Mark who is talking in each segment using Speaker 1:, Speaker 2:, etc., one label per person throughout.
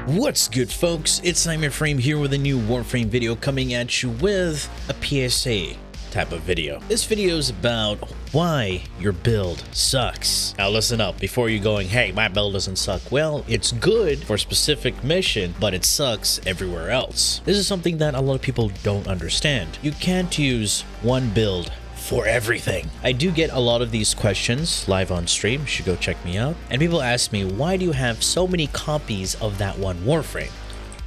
Speaker 1: What's good, folks? It's IMMORTAL here with a new Warframe video coming at you with a PSA type of video. This video is about why your build sucks. Now listen up before you going, hey, my build doesn't suck. Well, it's good for a specific mission, but it sucks everywhere else. This is something that a lot of people don't understand. You can't use one build for everything. I do get a lot of these questions live on stream. You should go check me out. And people ask me, why do you have so many copies of that one Warframe?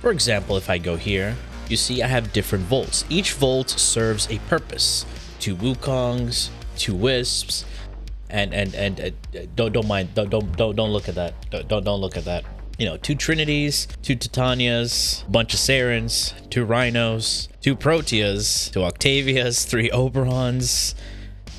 Speaker 1: For example, if I go here, you see I have different volts. Each volt serves a purpose. 2 Wukongs, 2 Wisps, and don't mind, don't look at that. Don't look at that. You know, 2 Trinities, 2 Titanias, a bunch of Sarens, 2 Rhinos, 2 Proteas, 2 Octavias, 3 Oberons.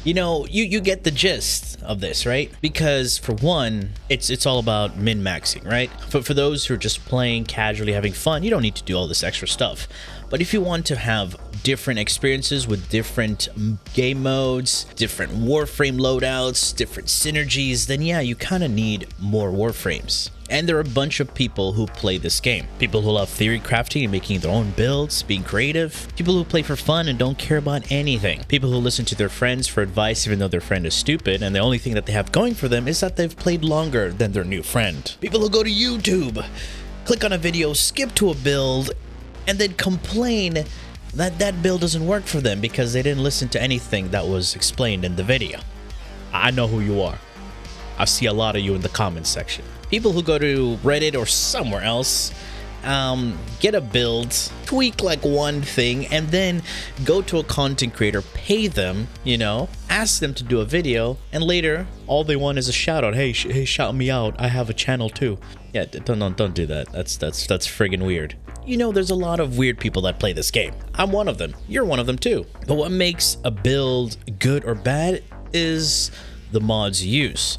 Speaker 1: You know, you get the gist of this, right? Because for one, it's all about min-maxing, right? For those who are just playing casually, having fun, you don't need to do all this extra stuff. But if you want to have different experiences with different game modes, different Warframe loadouts, different synergies, then yeah, you kind of need more Warframes. And there are a bunch of people who play this game. People who love theory crafting and making their own builds, being creative. People who play for fun and don't care about anything. People who listen to their friends for advice even though their friend is stupid and the only thing that they have going for them is that they've played longer than their new friend. People who go to YouTube, click on a video, skip to a build, and then complain that that build doesn't work for them because they didn't listen to anything that was explained in the video. I know who you are. I see a lot of you in the comments section. People who go to Reddit or somewhere else, get a build, tweak like one thing, and then go to a content creator, pay them, you know, ask them to do a video, and later all they want is a shout out. Hey, shout me out. I have a channel too. Yeah, don't do that. That's friggin' weird. You know, there's a lot of weird people that play this game. I'm one of them. You're one of them too. But what makes a build good or bad is the mods you use.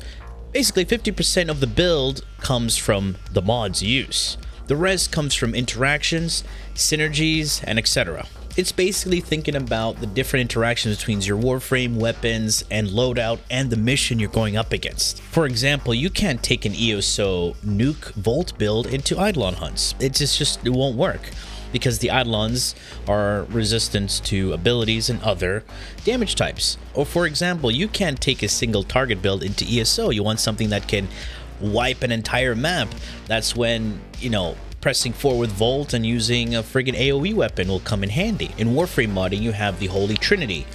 Speaker 1: Basically, 50% of the build comes from the mods you use. The rest comes from interactions, synergies, and etc. It's basically thinking about the different interactions between your Warframe, weapons, and loadout, and the mission you're going up against. For example, you can't take an EOSO nuke Volt build into Eidolon hunts. It won't work, because the Eidolons are resistant to abilities and other damage types. Or for example, you can't take a single target build into ESO. You want something that can wipe an entire map. That's when, you know, pressing forward Volt and using a friggin' AoE weapon will come in handy. In Warframe modding, you have the Holy Trinity: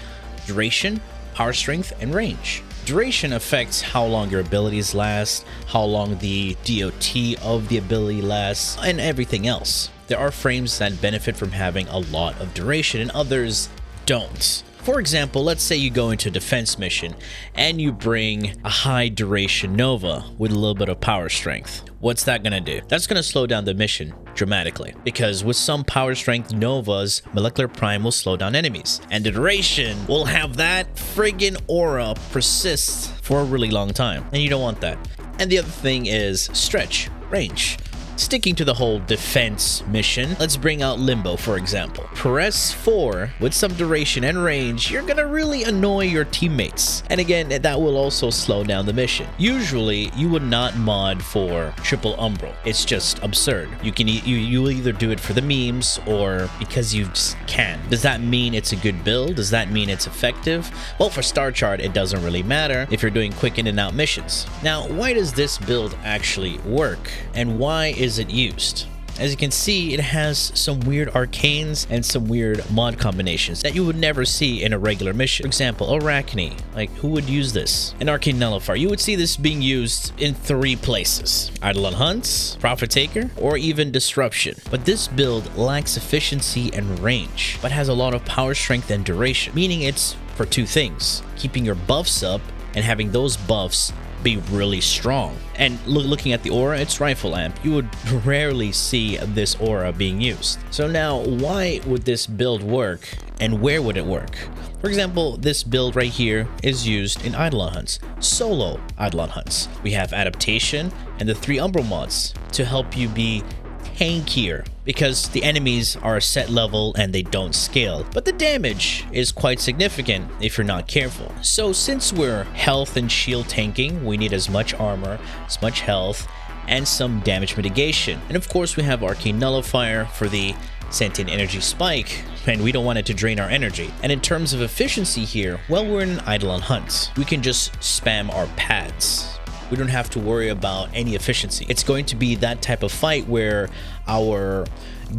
Speaker 1: duration, power strength, and range. Duration affects how long your abilities last, how long the DOT of the ability lasts, and everything else. There are frames that benefit from having a lot of duration and others don't. For example, let's say you go into a defense mission and you bring a high duration Nova with a little bit of power strength. What's that gonna do? That's gonna slow down the mission dramatically, because with some power strength Novas, molecular prime will slow down enemies, and the duration will have that friggin' aura persist for a really long time, and you don't want that. And the other thing is stretch, range. Sticking to the whole defense mission, let's bring out Limbo, for example. Press 4 with some duration and range, you're gonna really annoy your teammates. And again, that will also slow down the mission. Usually, you would not mod for triple umbral. It's just absurd. You will either do it for the memes or because you just can. Does that mean it's a good build? Does that mean it's effective? Well, for Star Chart, it doesn't really matter if you're doing quick in and out missions. Now, why does this build actually work? And why is it used? As you can see, it has some weird arcanes and some weird mod combinations that you would never see in a regular mission. For example, Arachne. Like, who would use this? An Arcane Nullifier. You would see this being used in 3 places: Eidolon Hunts, Prophet Taker, or even Disruption. But this build lacks efficiency and range, but has a lot of power strength and duration, meaning it's for 2 things: keeping your buffs up and having those buffs be really strong. And looking at the aura, it's rifle amp. You would rarely see this aura being used. So now, why would this build work, and where would it work? For example, this build right here is used in Eidolon hunts, solo Eidolon hunts. We have adaptation and the 3 umbral mods to help you be tankier, because the enemies are a set level and they don't scale, but the damage is quite significant if you're not careful. So since we're health and shield tanking, we need as much armor, as much health, and some damage mitigation. And of course we have Arcane Nullifier for the Sentient Energy Spike, and we don't want it to drain our energy. And in terms of efficiency here, well, we're in an Eidolon hunt. We can just spam our pads. We don't have to worry about any efficiency. It's going to be that type of fight where our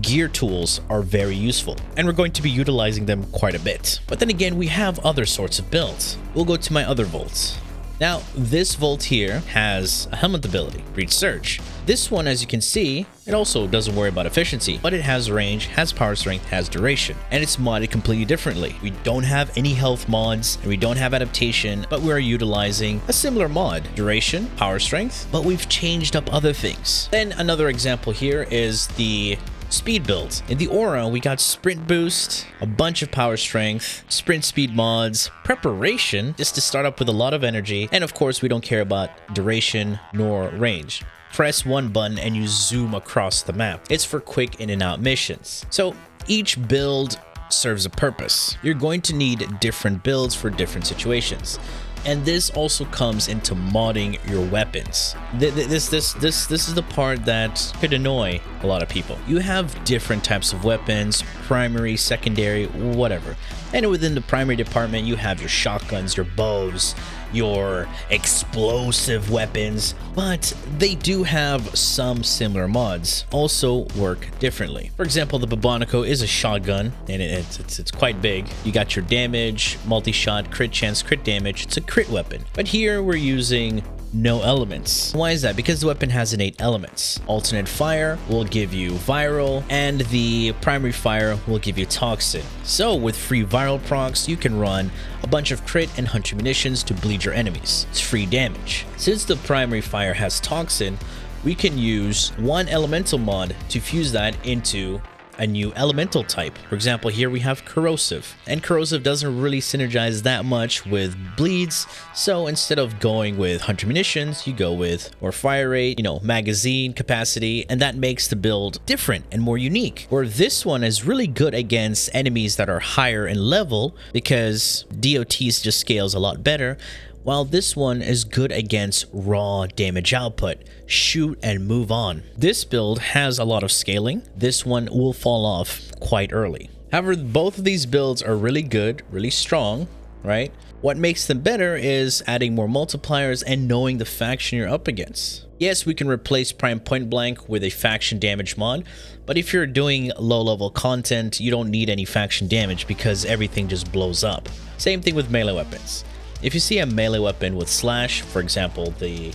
Speaker 1: gear tools are very useful, and we're going to be utilizing them quite a bit. But then again, we have other sorts of builds. We'll go to my other vaults. Now, this vault here has a helmet ability, Breach Surge. This one, as you can see, it also doesn't worry about efficiency, but it has range, has power strength, has duration, and it's modded completely differently. We don't have any health mods, and we don't have adaptation, but we're utilizing a similar mod, duration, power strength, but we've changed up other things. Then another example here is the speed build. In the aura, we got sprint boost, a bunch of power strength, sprint speed mods, preparation, just to start up with a lot of energy, and of course we don't care about duration nor range. Press one button and you zoom across the map. It's for quick in and out missions. So each build serves a purpose. You're going to need different builds for different situations. And this also comes into modding your weapons. This is the part that could annoy a lot of people. You have different types of weapons, primary, secondary, whatever. And within the primary department, you have your shotguns, your bows, your explosive weapons, but they do have some similar mods, also work differently. For example, the Babonico is a shotgun, and it's quite big. You got your damage, multi-shot, crit chance, crit damage. It's a crit weapon. But here we're using no elements. Why is that? Because the weapon has innate elements. Alternate fire will give you viral, and the primary fire will give you toxin. So with free viral procs, you can run a bunch of crit and hunter munitions to bleed your enemies. It's free damage. Since the primary fire has toxin, we can use one elemental mod to fuse that into a new elemental type. For example, here we have corrosive, and corrosive doesn't really synergize that much with bleeds, so instead of going with hunter munitions, you go with or fire rate, magazine capacity, and that makes the build different and more unique. Where this one is really good against enemies that are higher in level because DOTs just scales a lot better, while this one is good against raw damage output. Shoot and move on. This build has a lot of scaling. This one will fall off quite early. However, both of these builds are really good, really strong, right? What makes them better is adding more multipliers and knowing the faction you're up against. Yes, we can replace Prime Point Blank with a faction damage mod, but if you're doing low-level content, you don't need any faction damage because everything just blows up. Same thing with melee weapons. If you see a melee weapon with slash, for example, the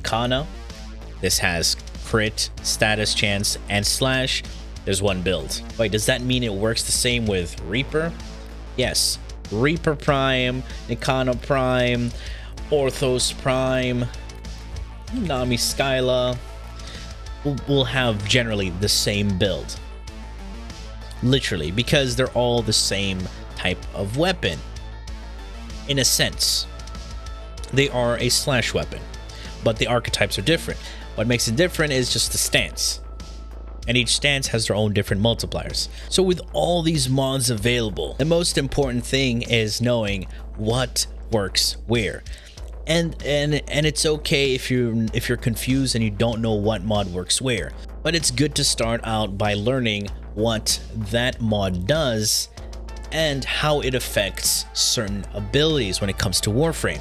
Speaker 1: Kana, this has crit, status chance, and slash. There's one build. Wait, does that mean it works the same with Reaper? Yes. Reaper Prime, Nikana Prime, Orthos Prime, Nami Skyla will have generally the same build. Literally, because they're all the same type of weapon. In a sense, they are a slash weapon, but the archetypes are different. What makes it different is just the stance, and each stance has their own different multipliers. So with all these mods available, the most important thing is knowing what works where. And it's okay if you're confused and you don't know what mod works where, but it's good to start out by learning what that mod does and how it affects certain abilities when it comes to Warframe.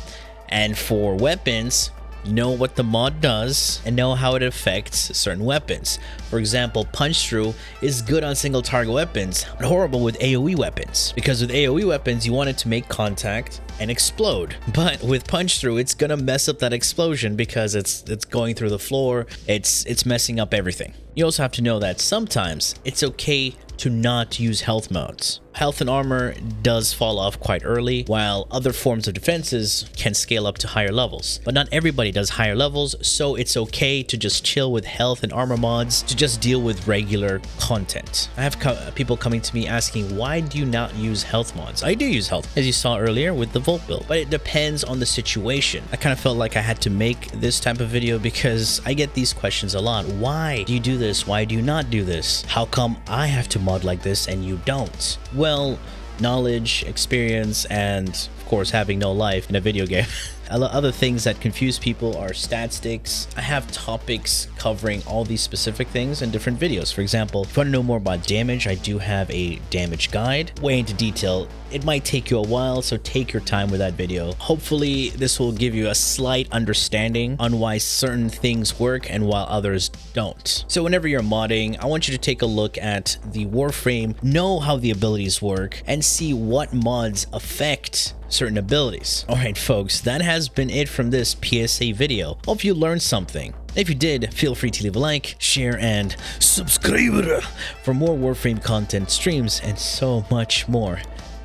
Speaker 1: And for weapons, know what the mod does and know how it affects certain weapons. For example, punch through is good on single target weapons, but horrible with AoE weapons, because with AoE weapons you want it to make contact and explode, but with punch through it's gonna mess up that explosion because it's going through the floor, it's messing up everything. You also have to know that sometimes it's okay to not use health modes. Health and armor does fall off quite early, while other forms of defenses can scale up to higher levels. But not everybody does higher levels, so it's okay to just chill with health and armor mods to just deal with regular content. I have people coming to me asking, why do you not use health mods? I do use health, as you saw earlier with the Volt build, but it depends on the situation. I kind of felt like I had to make this type of video because I get these questions a lot. Why do you do this? Why do you not do this? How come I have to mod like this and you don't? Well, knowledge, experience, and of course, having no life in a video game. Other things that confuse people are stat sticks. I have topics covering all these specific things in different videos. For example, if you want to know more about damage, I do have a damage guide, way into detail. It might take you a while, so take your time with that video. Hopefully, this will give you a slight understanding on why certain things work and while others don't. So whenever you're modding, I want you to take a look at the Warframe, know how the abilities work, and see what mods affect certain abilities. Alright folks, that has been it from this PSA video. Hope you learned something. If you did, feel free to leave a like, share, and subscribe for more Warframe content, streams, and so much more.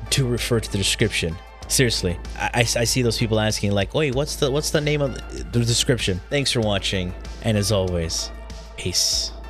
Speaker 1: Do refer to the description. Seriously, I see those people asking like, wait, what's the name of the description? Thanks for watching, and as always, peace.